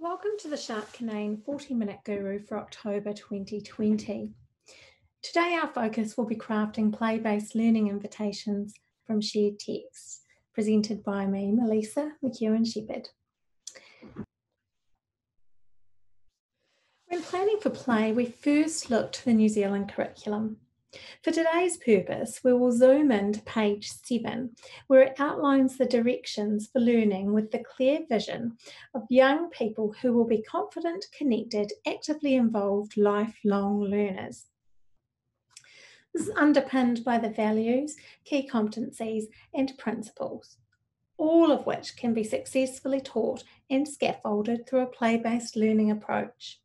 Welcome to the Shark Kinane 40-Minute Guru for October 2020. Today our focus will be crafting play-based learning invitations from shared texts, presented by me, Melissa McEwen-Shepherd. When planning for play, we first look to the New Zealand curriculum. For today's purpose, we will zoom in to page 7, where it outlines the directions for learning with the clear vision of young people who will be confident, connected, actively involved, lifelong learners. This is underpinned by the values, key competencies, and principles, all of which can be successfully taught and scaffolded through a play-based learning approach.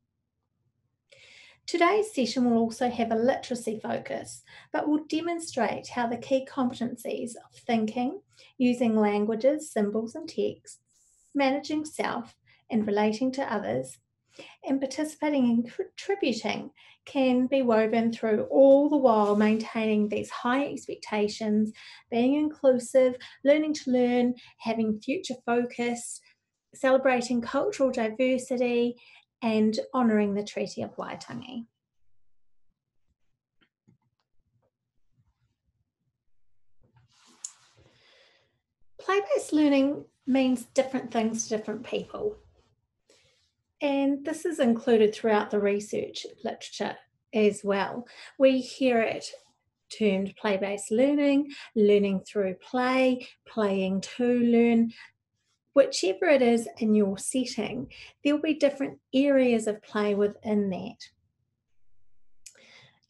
Today's session will also have a literacy focus, but will demonstrate how the key competencies of thinking, using languages, symbols and texts, managing self and relating to others, and participating and contributing can be woven through, all the while maintaining these high expectations, being inclusive, learning to learn, having future focus, celebrating cultural diversity, and honouring the Treaty of Waitangi. Play-based learning means different things to different people. And this is included throughout the research literature as well. We hear it termed play-based learning, learning through play, playing to learn. Whichever it is in your setting, there'll be different areas of play within that.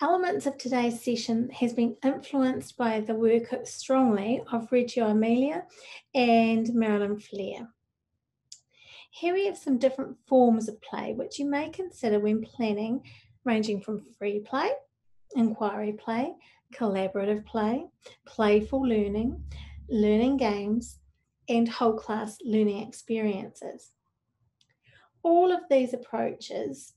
Elements of today's session has been influenced by the work strongly of Reggio Emilia and Marilyn Flair. Here we have some different forms of play which you may consider when planning, ranging from free play, inquiry play, collaborative play, playful learning, learning games, and whole class learning experiences. All of these approaches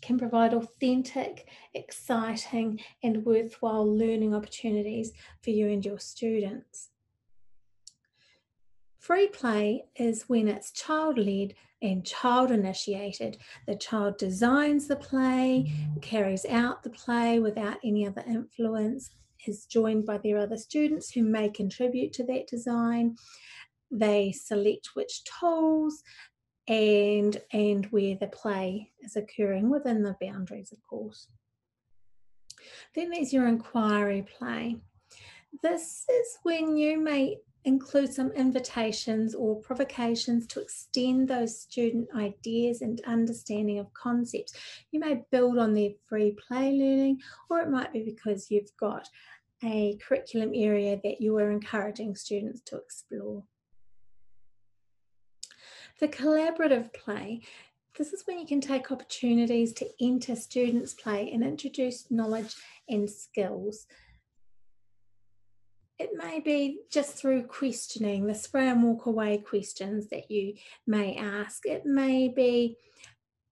can provide authentic, exciting, and worthwhile learning opportunities for you and your students. Free play is when it's child-led and child-initiated. The child designs the play, carries out the play without any other influence, is joined by their other students who may contribute to that design. They select which tools and where the play is occurring within the boundaries, of course. Then there's your inquiry play. This is when you may include some invitations or provocations to extend those student ideas and understanding of concepts. You may build on their free play learning, or it might be because you've got a curriculum area that you are encouraging students to explore. The collaborative play, this is when you can take opportunities to enter students' play and introduce knowledge and skills. It may be just through questioning, the spray and walk away questions that you may ask. It may be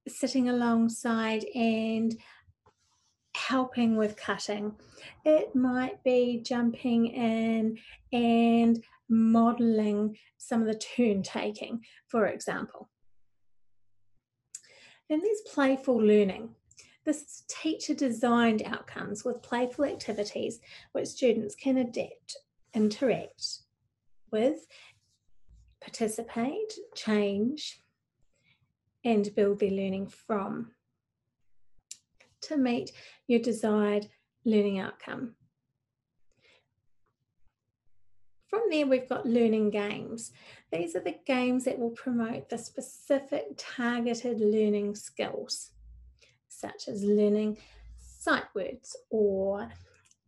sitting alongside and helping with cutting. It might be jumping in and modelling some of the turn taking, for example. Then there's playful learning. This is teacher-designed outcomes with playful activities which students can adapt, interact with, participate, change, and build their learning from to meet your desired learning outcome. From there, we've got learning games. These are the games that will promote the specific targeted learning skills, such as learning sight words or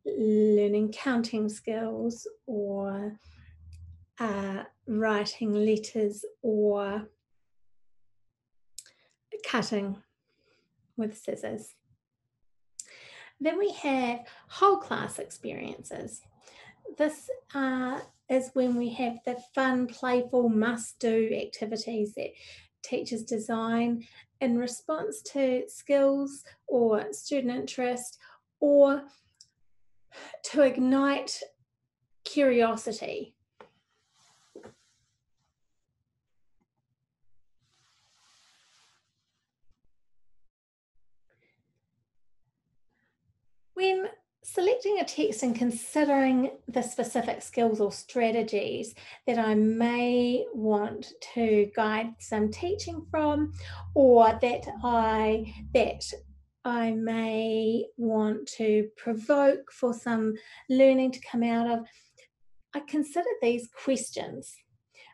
learning counting skills or writing letters or cutting with scissors. Then we have whole class experiences. This is when we have the fun, playful, must-do activities that teachers design in response to skills or student interest or to ignite curiosity. Selecting a text and considering the specific skills or strategies that I may want to guide some teaching from, or that I may want to provoke for some learning to come out of. I consider these questions,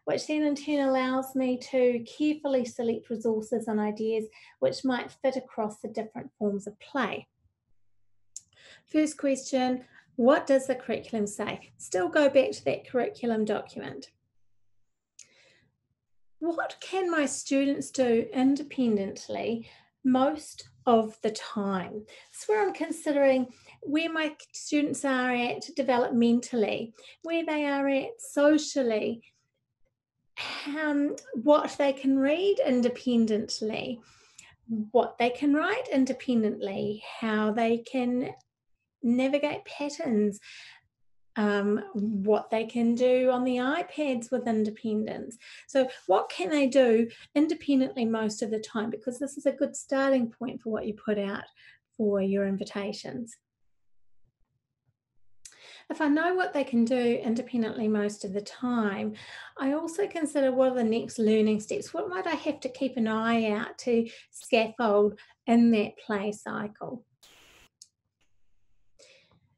which then in turn allows me to carefully select resources and ideas which might fit across the different forms of play. First question, what does the curriculum say? Still go back to that curriculum document. What can my students do independently most of the time? That's where I'm considering where my students are at developmentally, where they are at socially, what they can read independently, what they can write independently, how they can navigate patterns, what they can do on the iPads with independence. So what can they do independently most of the time? Because this is a good starting point for what you put out for your invitations. If I know what they can do independently most of the time, I also consider what are the next learning steps? What might I have to keep an eye out to scaffold in that play cycle?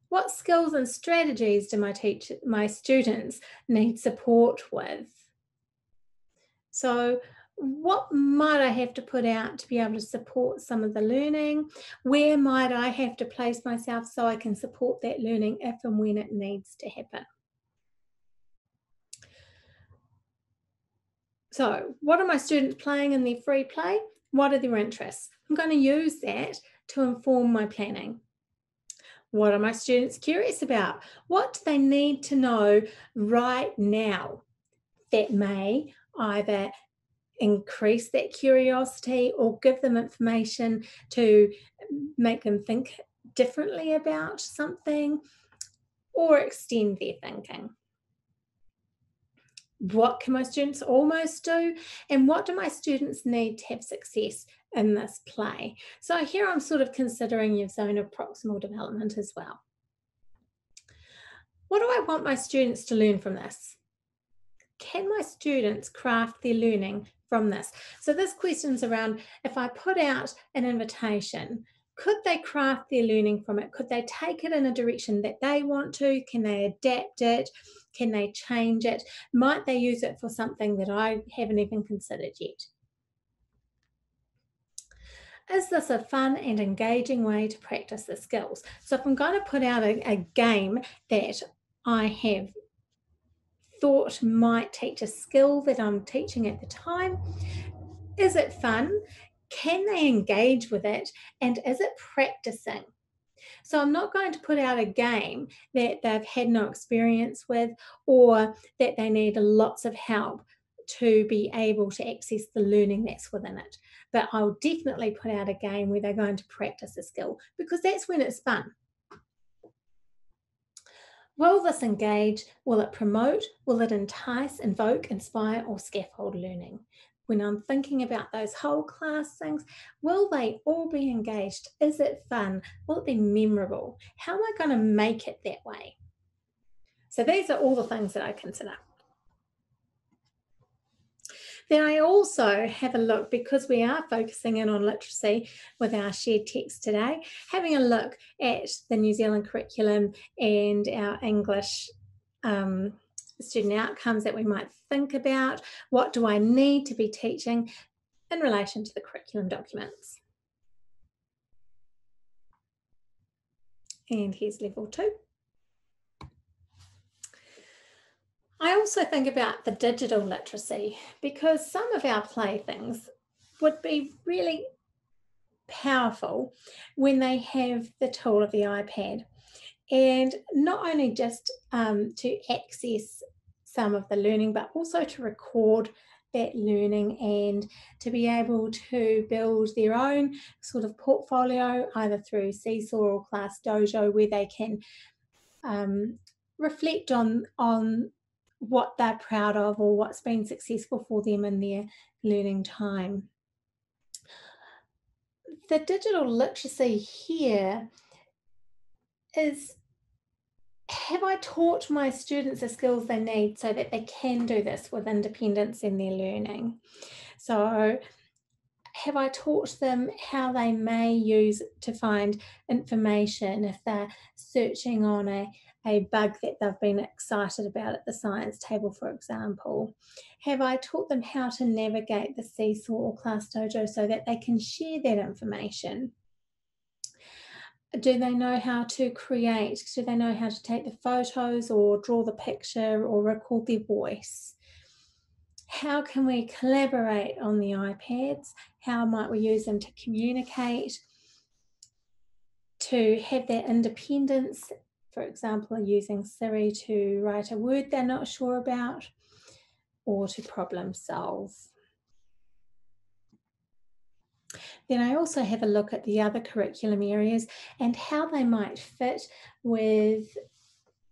What skills and strategies do my students need support with? So what might I have to put out to be able to support some of the learning? Where might I have to place myself so I can support that learning if and when it needs to happen? So what are my students playing in their free play? What are their interests? I'm going to use that to inform my planning. What are my students curious about? What do they need to know right now that may either increase that curiosity or give them information to make them think differently about something or extend their thinking? What can my students almost do? And what do my students need to have success in this play? So here I'm sort of considering your zone of proximal development as well. What do I want my students to learn from this? Can my students craft their learning from this? So this question's around, if I put out an invitation, could they craft their learning from it? Could they take it in a direction that they want to? Can they adapt it? Can they change it? Might they use it for something that I haven't even considered yet? Is this a fun and engaging way to practice the skills? So if I'm going to put out a game that I have thought might teach a skill that I'm teaching at the time, is it fun? Can they engage with it? And is it practicing? So I'm not going to put out a game that they've had no experience with or that they need lots of help to be able to access the learning that's within it. But I'll definitely put out a game where they're going to practice a skill, because that's when it's fun. Will this engage? Will it promote? Will it entice, invoke, inspire, or scaffold learning? When I'm thinking about those whole class things, will they all be engaged? Is it fun? Will it be memorable? How am I going to make it that way? So these are all the things that I consider. Then I also have a look, because we are focusing in on literacy with our shared text today, having a look at the New Zealand curriculum and our English student outcomes that we might think about. What do I need to be teaching in relation to the curriculum documents? And here's level 2. I also think about the digital literacy, because some of our playthings would be really powerful when they have the tool of the iPad, and not only just to access some of the learning, but also to record that learning and to be able to build their own sort of portfolio, either through Seesaw or Class Dojo, where they can reflect on what they're proud of or what's been successful for them in their learning time. The digital literacy here is, have I taught my students the skills they need so that they can do this with independence in their learning? So have I taught them how they may use to find information if they're searching on a bug that they've been excited about at the science table, for example? Have I taught them how to navigate the Seesaw or Class Dojo so that they can share that information? Do they know how to create? Do they know how to take the photos or draw the picture or record their voice? How can we collaborate on the iPads? How might we use them to communicate, to have that independence? For example, using Siri to write a word they're not sure about, or to problem solve. Then I also have a look at the other curriculum areas and how they might fit with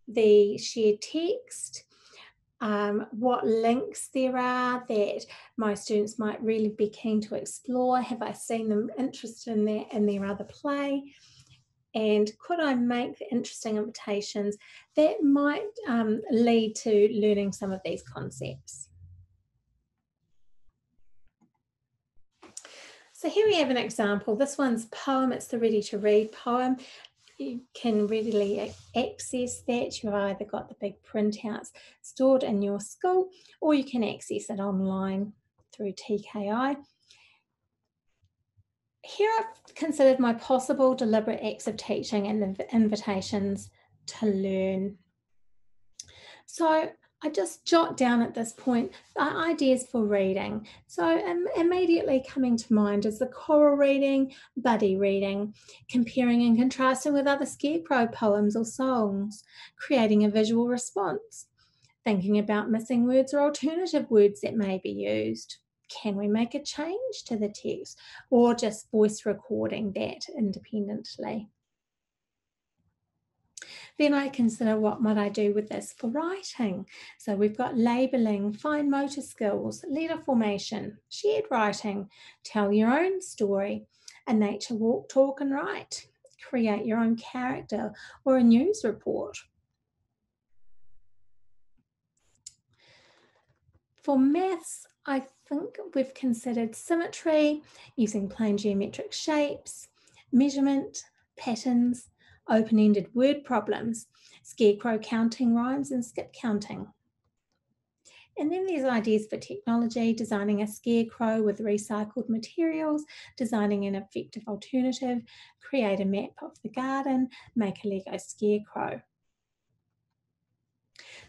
the shared text, what links there are that my students might really be keen to explore. Have I seen them interested in their other play? And could I make interesting invitations that might lead to learning some of these concepts? So here we have an example. This one's poem. It's the Ready to Read poem. You can readily access that. You've either got the big printouts stored in your school, or you can access it online through TKI. Here I've considered my possible deliberate acts of teaching and the invitations to learn. So I just jot down at this point the ideas for reading. So immediately coming to mind is the choral reading, buddy reading, comparing and contrasting with other Scarecrow poems or songs, creating a visual response, thinking about missing words or alternative words that may be used. Can we make a change to the text or just voice recording that independently? Then I consider what might I do with this for writing. So we've got labelling, fine motor skills, letter formation, shared writing, tell your own story, a nature walk, talk and write, create your own character or a news report. For maths, I think we've considered symmetry, using plain geometric shapes, measurement, patterns, open-ended word problems, scarecrow counting rhymes and skip counting. And then there's ideas for technology, designing a scarecrow with recycled materials, designing an effective alternative, create a map of the garden, make a Lego scarecrow.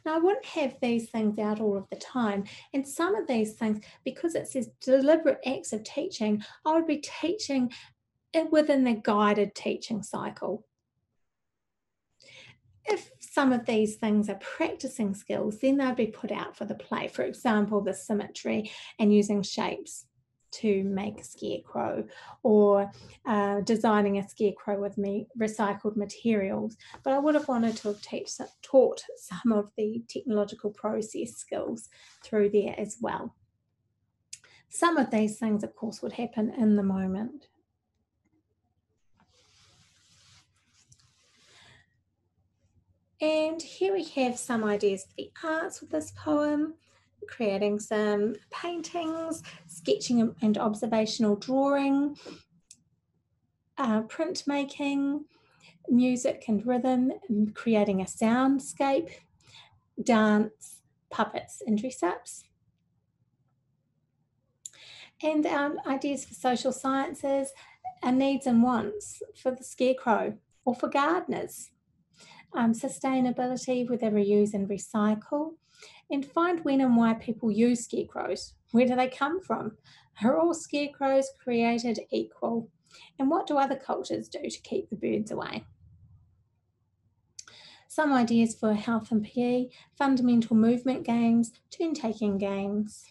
Now, I wouldn't have these things out all of the time. And some of these things, because it says deliberate acts of teaching, I would be teaching it within the guided teaching cycle. If some of these things are practicing skills, then they'd be put out for the play. For example, the symmetry and using shapes to make a scarecrow, or designing a scarecrow with recycled materials. But I would have wanted to have taught some of the technological process skills through there as well. Some of these things, of course, would happen in the moment. And here we have some ideas for the arts with this poem, creating some paintings, sketching and observational drawing, printmaking, music and rhythm, creating a soundscape, dance, puppets and dress-ups. And ideas for social sciences, needs and wants for the scarecrow or for gardeners. Sustainability with a reuse and recycle, and find when and why people use scarecrows. Where do they come from? Are all scarecrows created equal? And what do other cultures do to keep the birds away? Some ideas for health and PE, fundamental movement games, turn-taking games.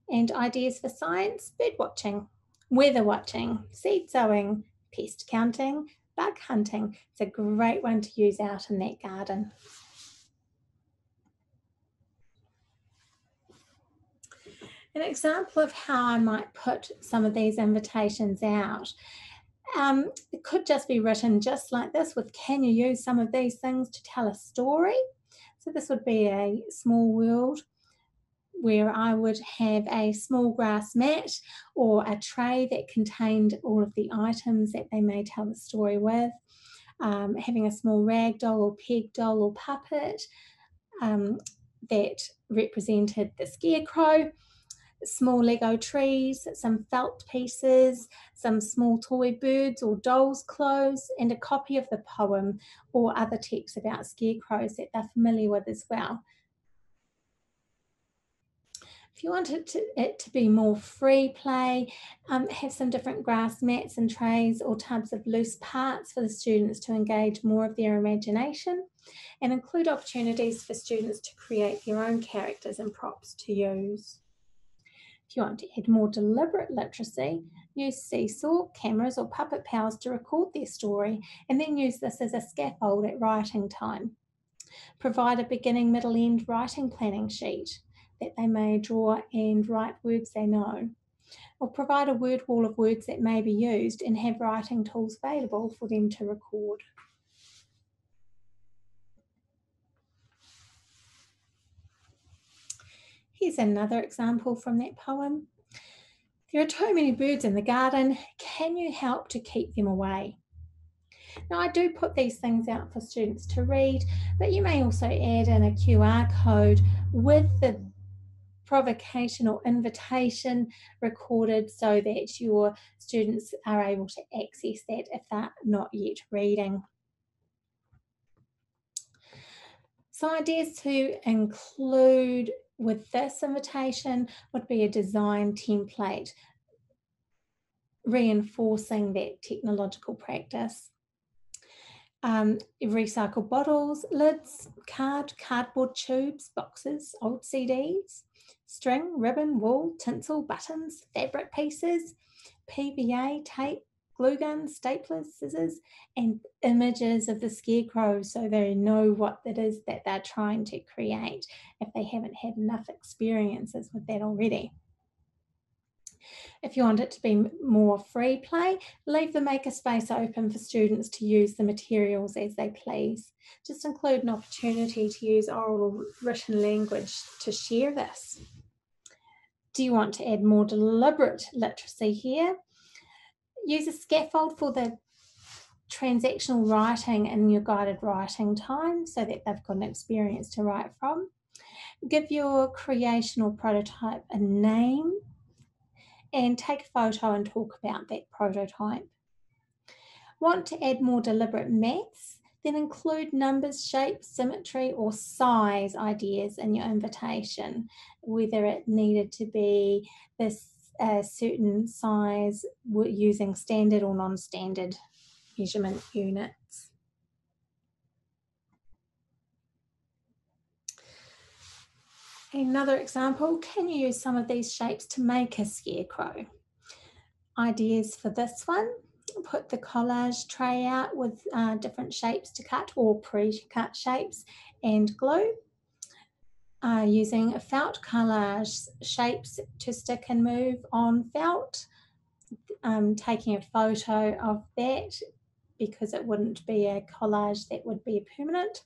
And ideas for science, bird watching, weather watching, seed sowing, pest counting, bug hunting. It's a great one to use out in that garden. An example of how I might put some of these invitations out It could just be written just like this with, can you use some of these things to tell a story? So this would be a small world where I would have a small grass mat or a tray that contained all of the items that they may tell the story with, having a small rag doll or peg doll or puppet that represented the scarecrow, small Lego trees, some felt pieces, some small toy birds or dolls' clothes, and a copy of the poem or other text about scarecrows that they're familiar with as well. If you want it to be more free play, have some different grass mats and trays or tubs of loose parts for the students to engage more of their imagination, and include opportunities for students to create their own characters and props to use. If you want to add more deliberate literacy, use seesaw, cameras or puppet pals to record their story, and then use this as a scaffold at writing time. Provide a beginning, middle, end writing planning sheet that they may draw and write words they know. Or provide a word wall of words that may be used and have writing tools available for them to record. Here's another example from that poem. There are too many birds in the garden. Can you help to keep them away? Now, I do put these things out for students to read, but you may also add in a QR code with the provocation or invitation recorded so that your students are able to access that if they're not yet reading. So ideas to include with this invitation would be a design template reinforcing that technological practice. Recycled bottles, lids, cardboard tubes, boxes, old CDs, string, ribbon, wool, tinsel, buttons, fabric pieces, PVA, tape, glue guns, staplers, scissors, and images of the scarecrow so they know what it is that they're trying to create if they haven't had enough experiences with that already. If you want it to be more free play, leave the makerspace open for students to use the materials as they please. Just include an opportunity to use oral or written language to share this. Do you want to add more deliberate literacy here? Use a scaffold for the transactional writing in your guided writing time so that they've got an experience to write from. Give your creation or prototype a name and take a photo and talk about that prototype. Want to add more deliberate maths? Then include numbers, shapes, symmetry, or size ideas in your invitation, whether it needed to be this certain size using standard or non-standard measurement units. Another example, can you use some of these shapes to make a scarecrow? Ideas for this one, put the collage tray out with different shapes to cut or pre-cut shapes and glue. Using felt collage shapes to stick and move on felt, taking a photo of that because it wouldn't be a collage that would be permanent.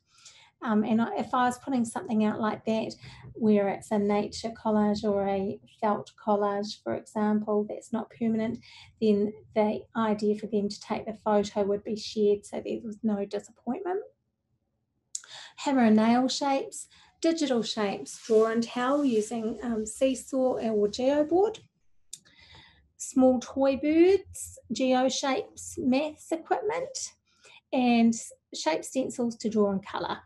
And if I was putting something out like that, where it's a nature collage or a felt collage, for example, that's not permanent, then the idea for them to take the photo would be shared so there was no disappointment. Hammer and nail shapes, digital shapes, draw and tell using seesaw or geoboard. Small toy birds, geo shapes, maths equipment, and shape stencils to draw and colour.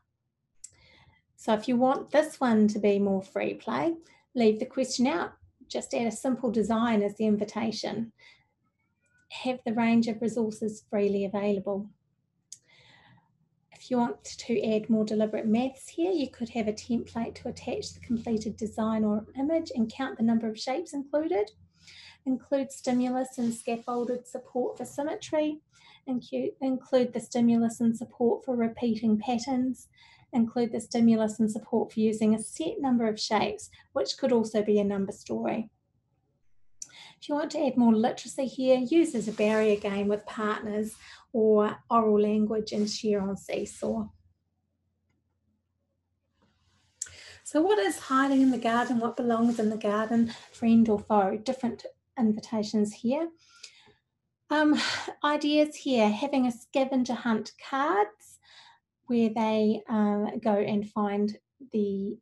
So if you want this one to be more free play, leave the question out. Just add a simple design as the invitation. Have the range of resources freely available. If you want to add more deliberate maths here, you could have a template to attach the completed design or image and count the number of shapes included. Include stimulus and scaffolded support for symmetry. Include the stimulus and support for repeating patterns. Include the stimulus and support for using a set number of shapes, which could also be a number story. If you want to add more literacy here, use as a barrier game with partners or oral language and share on Seesaw. So what is hiding in the garden? What belongs in the garden? Friend or foe? Different invitations here. Ideas here, having a scavenger hunt cards where they go and find the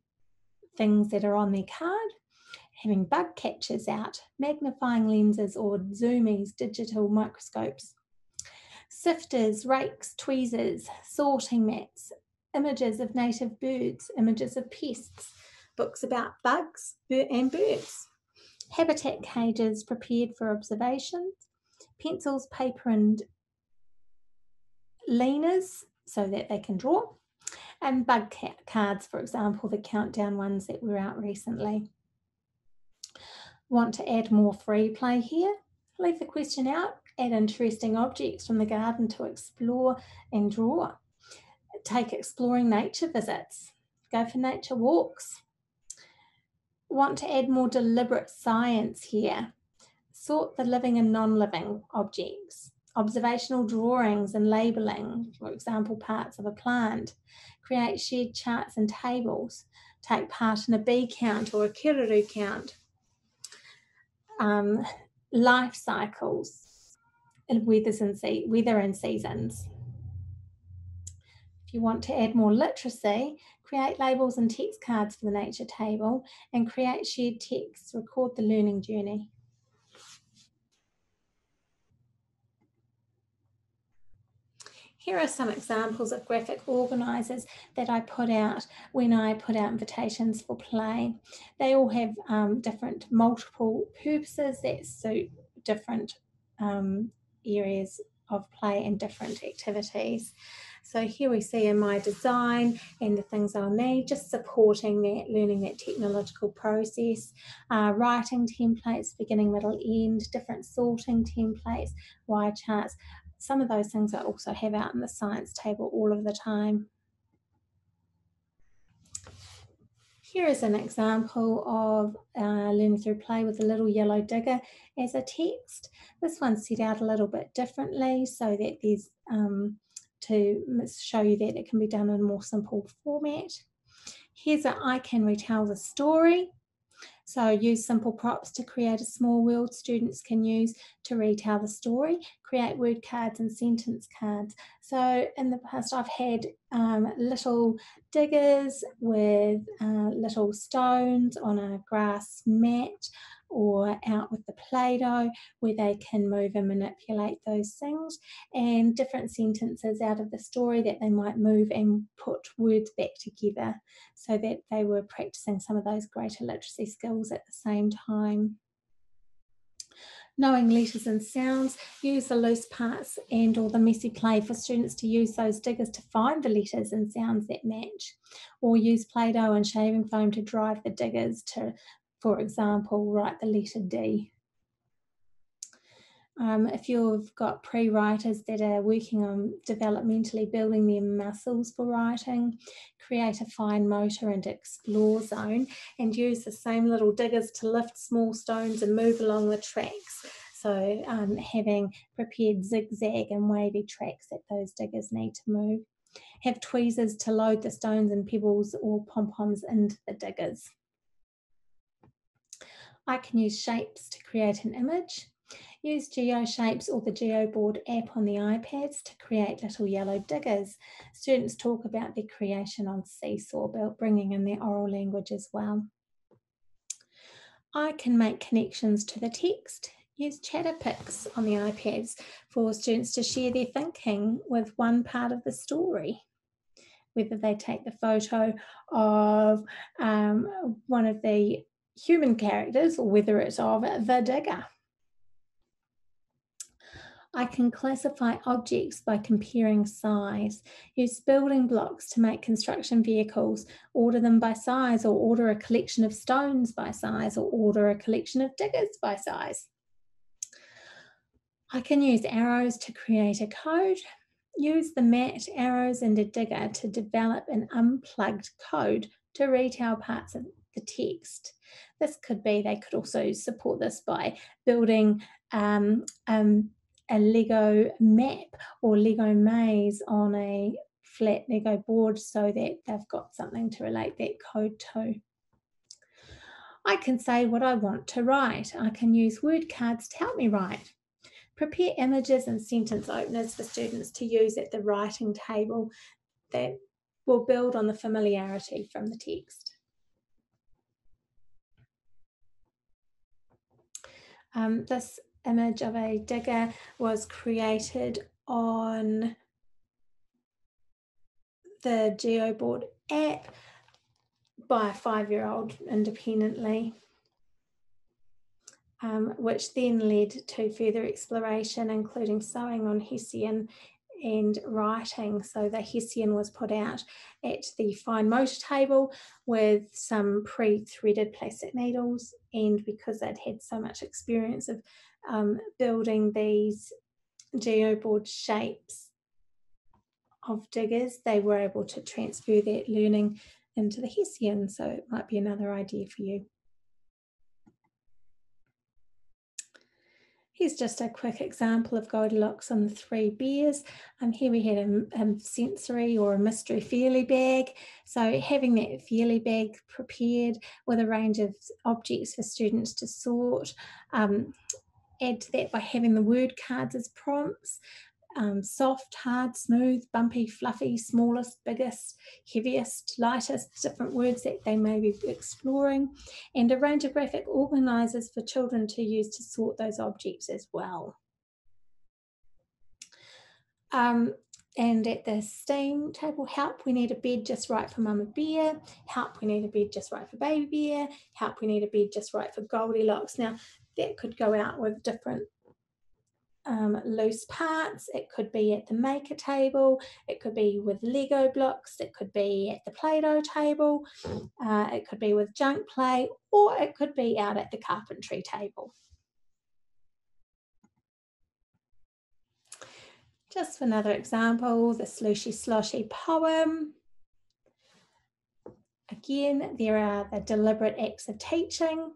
things that are on their card, having bug catchers out, magnifying lenses or zoomies, digital microscopes, sifters, rakes, tweezers, sorting mats, images of native birds, images of pests, books about bugs and birds, habitat cages prepared for observations, pencils, paper and leaners so that they can draw, and bug cards, for example, the countdown ones that were out recently. Want to add more free play here? Leave the question out, add interesting objects from the garden to explore and draw. Take exploring nature visits, go for nature walks. Want to add more deliberate science here? Sort the living and non-living objects, observational drawings and labelling, for example, parts of a plant. Create shared charts and tables. Take part in a bee count or a kiruru count. Life cycles, weather and seasons. If you want to add more literacy, create labels and text cards for the nature table and create shared texts, record the learning journey. Here are some examples of graphic organisers that I put out when I put out invitations for play. They all have different multiple purposes that suit different areas of play and different activities. So here we see in my design and the things I'll need, just supporting that, learning that technological process, writing templates, beginning, middle, end, different sorting templates, Y charts. Some of those things I also have out in the science table all of the time. Here is an example of learning through play with a little yellow digger as a text. This one's set out a little bit differently so that there's to show you that it can be done in a more simple format. Here's a I can retell the story. So use simple props to create a small world students can use to retell the story. Create word cards and sentence cards. So in the past I've had little diggers with little stones on a grass mat or out with the Play-Doh where they can move and manipulate those things, and different sentences out of the story that they might move and put words back together so that they were practicing some of those greater literacy skills at the same time. Knowing letters and sounds, use the loose parts and or the messy play for students to use those diggers to find the letters and sounds that match, or use Play-Doh and shaving foam to drive the diggers to, for example, write the letter D. If you've got pre-writers that are working on developmentally building their muscles for writing, create a fine motor and explore zone and use the same little diggers to lift small stones and move along the tracks. So having prepared zigzag and wavy tracks that those diggers need to move. Have tweezers to load the stones and pebbles or pom-poms into the diggers. I can use shapes to create an image. Use GeoShapes or the GeoBoard app on the iPads to create little yellow diggers. Students talk about their creation on Seesaw, bringing in their oral language as well. I can make connections to the text. Use Chatterpix on the iPads for students to share their thinking with one part of the story, whether they take the photo of one of the human characters or whether it's of the digger. I can classify objects by comparing size. Use building blocks to make construction vehicles, order them by size, or order a collection of stones by size, or order a collection of diggers by size. I can use arrows to create a code. Use the mat, arrows, and a digger to develop an unplugged code to retell parts of the text. This could be, they could also support this by building a Lego map or Lego maze on a flat Lego board so that they've got something to relate that code to. I can say what I want to write. I can use word cards to help me write. Prepare images and sentence openers for students to use at the writing table that will build on the familiarity from the text. This image of a digger was created on the GeoBoard app by a 5-year-old independently, which then led to further exploration, including sewing on Hessian and writing. So the Hessian was put out at the fine motor table with some pre-threaded plastic needles, and because they'd had so much experience of building these GeoBoard shapes of diggers, they were able to transfer that learning into the Hessian. So it might be another idea for you. Here's just a quick example of Goldilocks and the Three Bears. Here we had a sensory or a mystery feely bag. So having that feely bag prepared with a range of objects for students to sort. Add to that by having the word cards as prompts. Soft, hard, smooth, bumpy, fluffy, smallest, biggest, heaviest, lightest, different words that they may be exploring, and a range of graphic organisers for children to use to sort those objects as well. And at the STEAM table, help, we need a bed just right for Mama Bear. Help, we need a bed just right for Baby Bear. Help, we need a bed just right for Goldilocks. Now, that could go out with different loose parts. It could be at the maker table, it could be with Lego blocks, it could be at the Play-Doh table, it could be with junk play, or it could be out at the carpentry table. Just another example, the Slushy Sloshy poem. Again, there are the deliberate acts of teaching,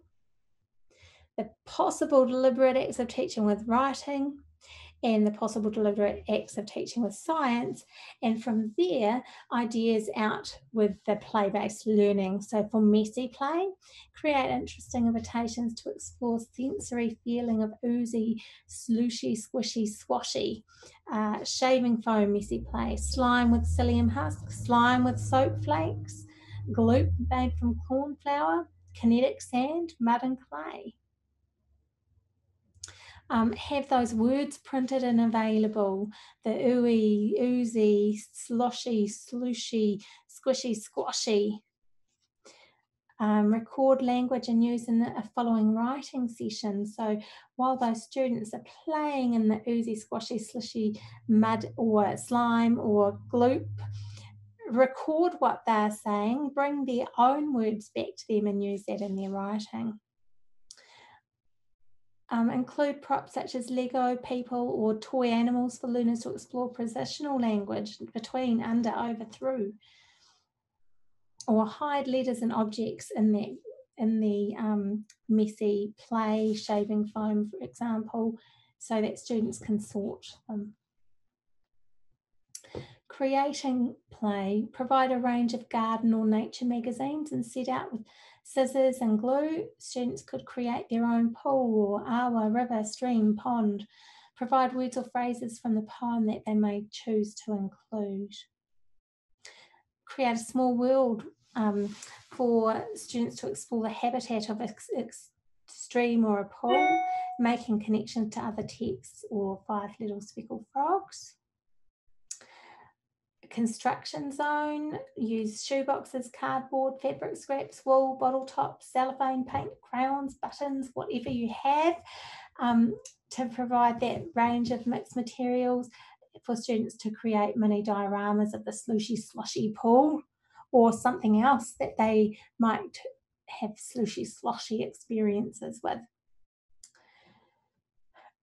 the possible deliberate acts of teaching with writing, and the possible deliberate acts of teaching with science. And from there, ideas out with the play-based learning. So for messy play, create interesting invitations to explore sensory feeling of oozy, slushy, squishy, swashy, shaving foam messy play, slime with psyllium husk, slime with soap flakes, gloop made from corn flour, kinetic sand, mud and clay. Have those words printed and available, the ooey, oozy, sloshy, slushy, squishy, squashy. Record language and use in a following writing session. So while those students are playing in the oozy, squashy, slushy, mud or slime or gloop, record what they're saying, bring their own words back to them and use that in their writing. Include props such as Lego, people, or toy animals for learners to explore positional language between, under, over, through. Or hide letters and objects in the messy play, shaving foam, for example, so that students can sort them. Creating play, provide a range of garden or nature magazines and set out with scissors and glue. Students could create their own pool or awa, river, stream, pond. Provide words or phrases from the poem that they may choose to include. Create a small world for students to explore the habitat of a stream or a pool, making connections to other texts or 5 little speckled frogs. Construction zone, use shoeboxes, cardboard, fabric scraps, wool, bottle tops, cellophane, paint, crayons, buttons, whatever you have, to provide that range of mixed materials for students to create mini dioramas of the slushy sloshy pool or something else that they might have slushy sloshy experiences with.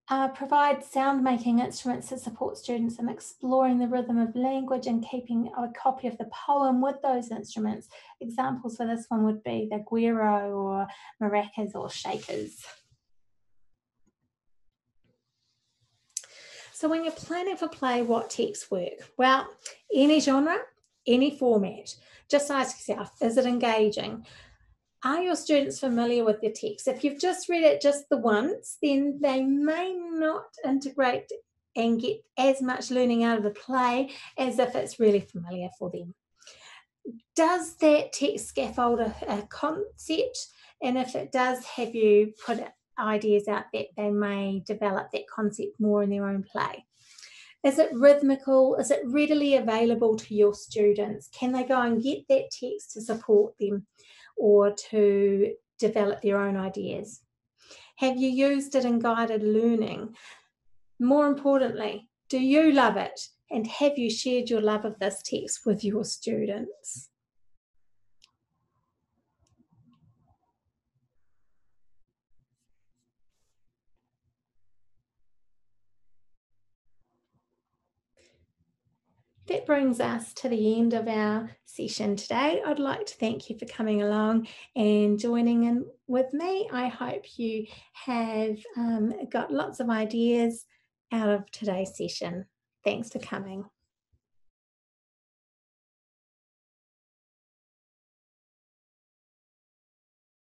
Provide sound-making instruments to support students in exploring the rhythm of language and keeping a copy of the poem with those instruments. Examples for this one would be the guiro or maracas or shakers. So when you're planning for play, what texts work? Well, any genre, any format. Just ask yourself, is it engaging? Are your students familiar with your text? If you've just read it just the once, then they may not integrate and get as much learning out of the play as if it's really familiar for them. Does that text scaffold a concept? And if it does, have you put ideas out that they may develop that concept more in their own play? Is it rhythmical? Is it readily available to your students? Can they go and get that text to support them or to develop their own ideas? Have you used it in guided learning? More importantly, do you love it? And have you shared your love of this text with your students? That brings us to the end of our session today. I'd like to thank you for coming along and joining in with me. I hope you have got lots of ideas out of today's session. Thanks for coming.